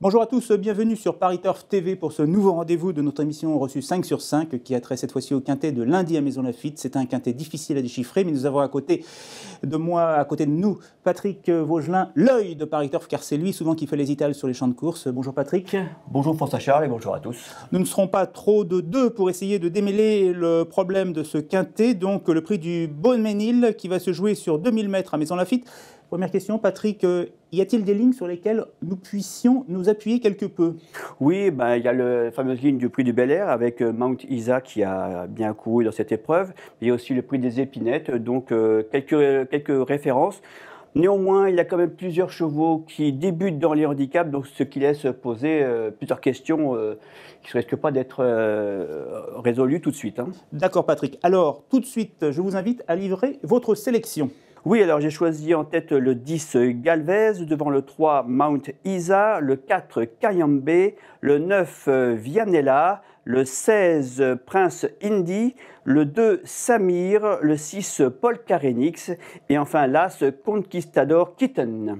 Bonjour à tous, bienvenue sur Paris Turf TV pour ce nouveau rendez-vous de notre émission reçue 5 sur 5 qui a trait cette fois-ci au quintet de lundi à Maison Lafitte. C'est un quintet difficile à déchiffrer, mais nous avons à côté de moi, à côté de nous, Patrick Vaugelin, l'œil de Paris Turf, car c'est lui souvent qui fait les étals sur les champs de course. Bonjour Patrick. Bonjour François Charles et bonjour à tous. Nous ne serons pas trop de deux pour essayer de démêler le problème de ce quintet, donc le prix du Beaumesnil qui va se jouer sur 2000 mètres à Maison Lafitte. Première question, Patrick, y a-t-il des lignes sur lesquelles nous puissions nous appuyer quelque peu? Oui, il y a la fameuse ligne du prix du Bel Air avec Mount Isa qui a bien couru dans cette épreuve. Il y a aussi le prix des Épinettes, donc quelques références. Néanmoins, il y a quand même plusieurs chevaux qui débutent dans les handicaps, donc ce qui laisse poser plusieurs questions qui ne risquent pas d'être résolues tout de suite. D'accord Patrick. Alors, tout de suite, je vous invite à livrer votre sélection. Oui, alors j'ai choisi en tête le 10 Galvez, devant le 3 Mount Isa, le 4 Kayambe, le 9 Vianella, le 16 Prince Indy, le 2 Samir, le 6 Paul Karenix et enfin l'As Conquistador Kitten.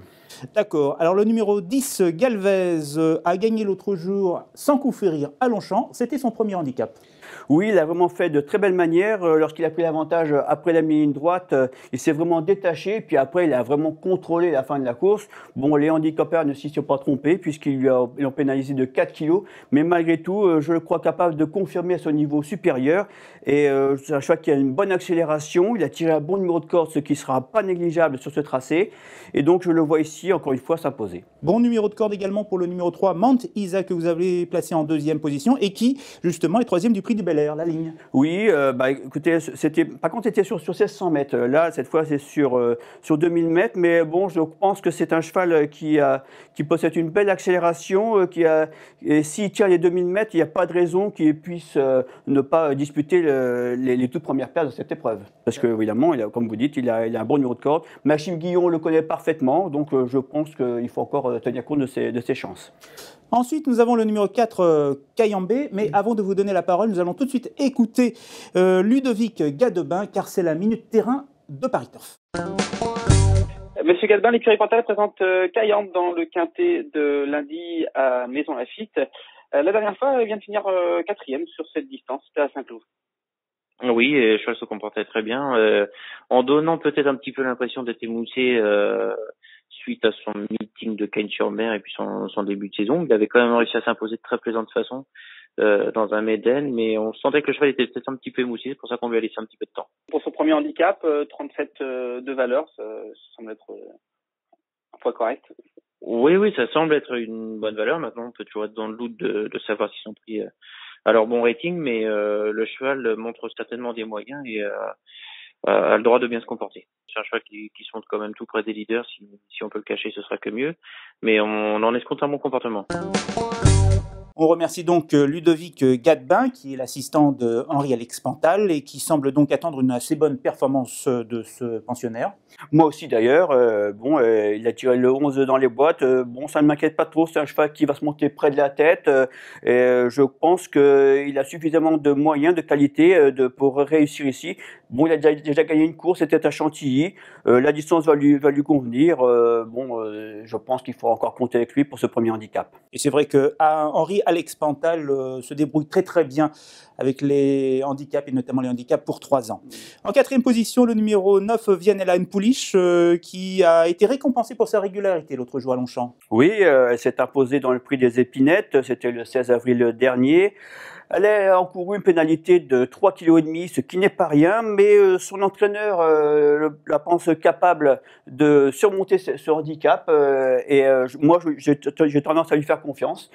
D'accord. Alors le numéro 10 Galvez a gagné l'autre jour sans coup férir à Longchamp. C'était son premier handicap. Oui, il a vraiment fait de très belles manières. Lorsqu'il a pris l'avantage après la ligne droite, il s'est vraiment détaché. Puis après, il a vraiment contrôlé la fin de la course. Bon, les handicapeurs ne s'y sont pas trompés puisqu'ils lui ont pénalisé de 4 kilos. Mais malgré tout, je le crois capable de confirmer à son niveau supérieur. Et c'est un cheval qui a une bonne accélération. Il a tiré un bon numéro de corde, ce qui ne sera pas négligeable sur ce tracé. Et donc, je le vois ici, encore une fois, s'imposer. Bon numéro de corde également pour le numéro 3, Mount Isa, que vous avez placé en deuxième position et qui, justement, est troisième du prix du Bel Air, la ligne. Oui, écoutez, par contre, c'était sur 1600 mètres. Là, cette fois, c'est sur 2000 mètres. Mais bon, je pense que c'est un cheval qui possède une belle accélération. Et s'il tire les 2000 mètres, il n'y a pas de raison qu'il puisse ne pas disputer les toutes premières places de cette épreuve. Parce que, évidemment, comme vous dites, il a un bon numéro de corde. Maxime Guillon le connaît parfaitement. Donc, je pense qu'il faut encore tenir compte de ses chances. Ensuite, nous avons le numéro 4, Kayambe. Mais avant de vous donner la parole, nous allons tout de suite écouter Ludovic Gadebin, car c'est la minute terrain de Paris Turf. Monsieur Gadebin, l'écurie Pantal présente Kayambe dans le quintet de lundi à Maison Lafitte. La dernière fois, elle vient de finir quatrième sur cette distance, c'était à Saint-Cloud. Oui, et le cheval se comportait très bien, en donnant peut-être un petit peu l'impression d'être émoussé suite à son meeting de Cagnes-sur-Mer et puis son début de saison. Il avait quand même réussi à s'imposer de très plaisante façon dans un Méden, mais on sentait que le cheval était peut-être un petit peu émoussé, c'est pour ça qu'on lui a laissé un petit peu de temps. Pour son premier handicap, 37 de valeur, ça semble être un poids correct. Oui, ça semble être une bonne valeur. Maintenant, on peut toujours être dans le doute de savoir s'ils sont pris à leur bon rating, mais le cheval montre certainement des moyens et a le droit de bien se comporter. C'est un cheval qui se montre quand même tout près des leaders. Si on peut le cacher, ce sera que mieux. Mais on en escompte un bon comportement. On remercie donc Ludovic Gadebin, qui est l'assistant de Henri-Alex Pantal et qui semble donc attendre une assez bonne performance de ce pensionnaire. Moi aussi d'ailleurs, il a tiré le 11 dans les boîtes, ça ne m'inquiète pas trop, c'est un cheval qui va se monter près de la tête, et je pense qu'il a suffisamment de moyens, de qualité pour réussir ici. Bon, il a déjà gagné une course, c'était à Chantilly, la distance va lui convenir, je pense qu'il faut encore compter avec lui pour ce premier handicap. Et c'est vrai que Henri-Alex Pantal se débrouille très très bien avec les handicaps et notamment les handicaps pour 3 ans. En quatrième position, le numéro 9, Vianella Pouliche, qui a été récompensé pour sa régularité l'autre jour à Longchamp. Oui, elle s'est imposée dans le prix des Épinettes, c'était le 16 avril dernier. Elle a encouru une pénalité de 3,5 kg, ce qui n'est pas rien, mais son entraîneur la pense capable de surmonter ce handicap moi j'ai tendance à lui faire confiance.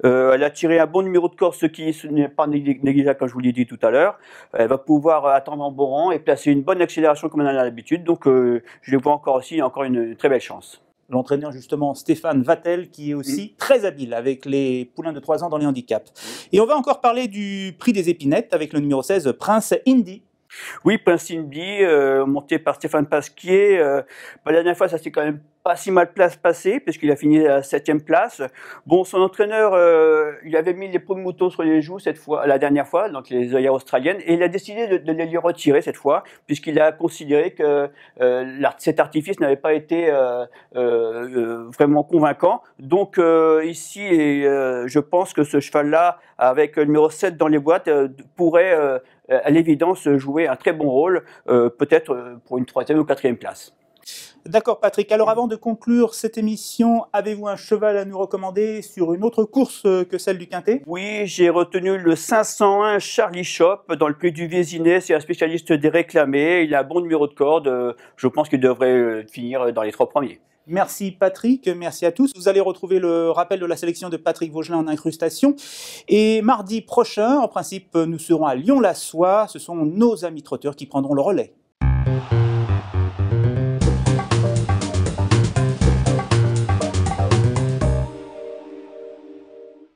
Elle a tiré un bon numéro de corde, ce qui n'est pas négligeable comme je vous l'ai dit tout à l'heure. Elle va pouvoir attendre en bon rang et placer une bonne accélération comme elle en a l'habitude, donc je le vois encore une très belle chance. L'entraîneur justement Stéphane Vattel, qui est aussi très habile avec les poulains de 3 ans dans les handicaps. Et on va encore parler du prix des Épinettes avec le numéro 16, Prince Indy. Oui, Prince Indy, monté par Stéphane Pasquier. La dernière fois, ça s'est quand même pas si mal passé, puisqu'il a fini à la 7e place. Bon, son entraîneur, il avait mis les peaux de mouton sur les joues cette fois, la dernière fois, donc les œillères australiennes, et il a décidé de les lui retirer cette fois, puisqu'il a considéré que cet artifice n'avait pas été vraiment convaincant. Donc ici, je pense que ce cheval-là, avec le numéro 7 dans les boîtes, pourrait à l'évidence jouer un très bon rôle, peut-être pour une 3e ou 4e place. D'accord Patrick, alors avant de conclure cette émission, avez-vous un cheval à nous recommander sur une autre course que celle du Quintet? Oui, j'ai retenu le 501 Charlie Shop dans le prix du Vésinet, c'est un spécialiste des réclamés, il a un bon numéro de corde, je pense qu'il devrait finir dans les 3 premiers. Merci Patrick, merci à tous. Vous allez retrouver le rappel de la sélection de Patrick Vaugelin en incrustation. Et mardi prochain, en principe, nous serons à Lyon-la-Soie. Ce sont nos amis trotteurs qui prendront le relais.